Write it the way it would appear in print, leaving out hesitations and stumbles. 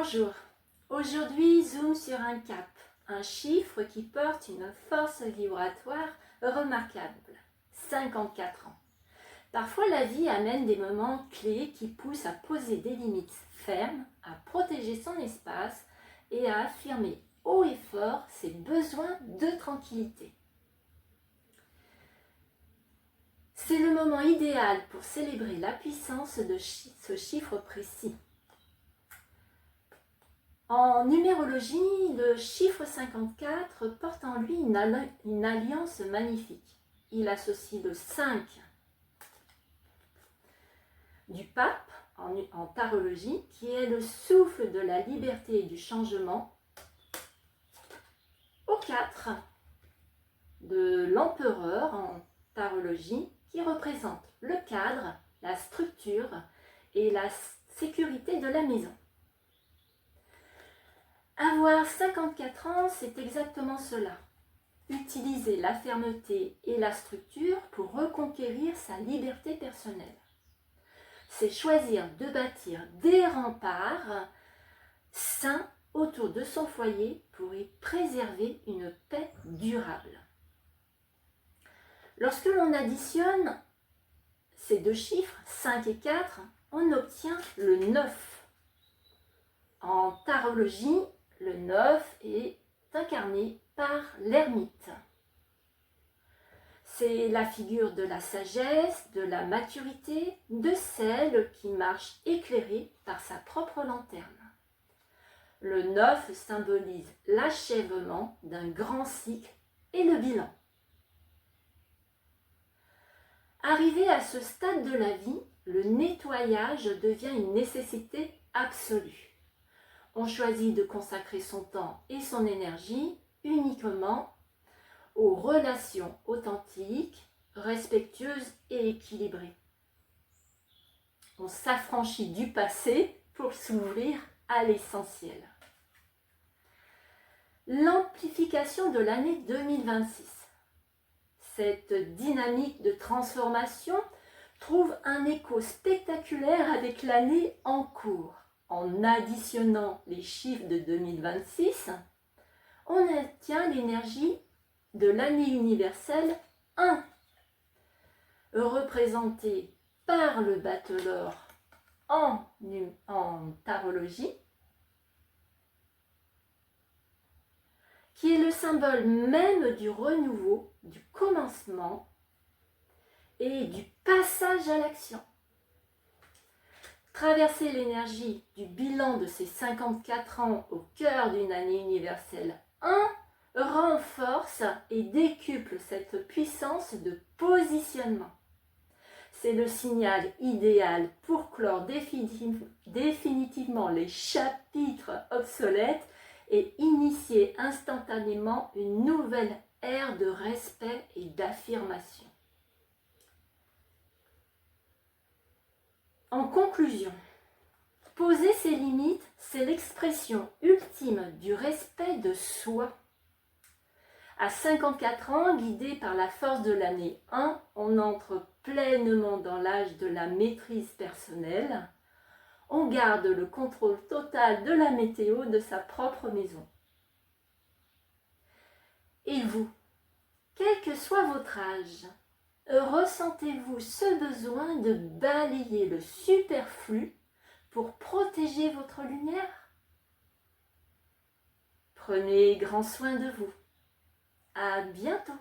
Bonjour, aujourd'hui zoom sur un cap, un chiffre qui porte une force vibratoire remarquable, 54 ans. Parfois la vie amène des moments clés qui poussent à poser des limites fermes, à protéger son espace et à affirmer haut et fort ses besoins de tranquillité. C'est le moment idéal pour célébrer la puissance de ce chiffre précis. En numérologie, le chiffre 54 porte en lui une alliance magnifique. Il associe le 5 du pape en tarologie, qui est le souffle de la liberté et du changement, au 4 de l'empereur en tarologie, qui représente le cadre, la structure et la sécurité de la maison. Avoir 54 ans, c'est exactement cela. Utiliser la fermeté et la structure pour reconquérir sa liberté personnelle. C'est choisir de bâtir des remparts sains autour de son foyer pour y préserver une paix durable. Lorsque l'on additionne ces deux chiffres, 5 et 4, on obtient le 9. En tarologie, le 9 est incarné par l'ermite. C'est la figure de la sagesse, de la maturité, de celle qui marche éclairée par sa propre lanterne. Le 9 symbolise l'achèvement d'un grand cycle et le bilan. Arrivé à ce stade de la vie, le nettoyage devient une nécessité absolue. On choisit de consacrer son temps et son énergie uniquement aux relations authentiques, respectueuses et équilibrées. On s'affranchit du passé pour s'ouvrir à l'essentiel. L'amplification de l'année 2026. Cette dynamique de transformation trouve un écho spectaculaire avec l'année en cours. En additionnant les chiffres de 2026, on obtient l'énergie de l'année universelle 1, représentée par le battleur en tarologie, qui est le symbole même du renouveau, du commencement et du passage à l'action. Traverser l'énergie du bilan de ces 54 ans au cœur d'une année universelle 1 renforce et décuple cette puissance de positionnement. C'est le signal idéal pour clore définitivement les chapitres obsolètes et initier instantanément une nouvelle ère de respect et d'affirmation. En conclusion, poser ses limites, c'est l'expression ultime du respect de soi. À 54 ans, guidé par la force de l'année 1, on entre pleinement dans l'âge de la maîtrise personnelle. On garde le contrôle total de la météo de sa propre maison. Et vous, quel que soit votre âge, ressentez-vous ce besoin de balayer le superflu pour protéger votre lumière? Prenez grand soin de vous. À bientôt.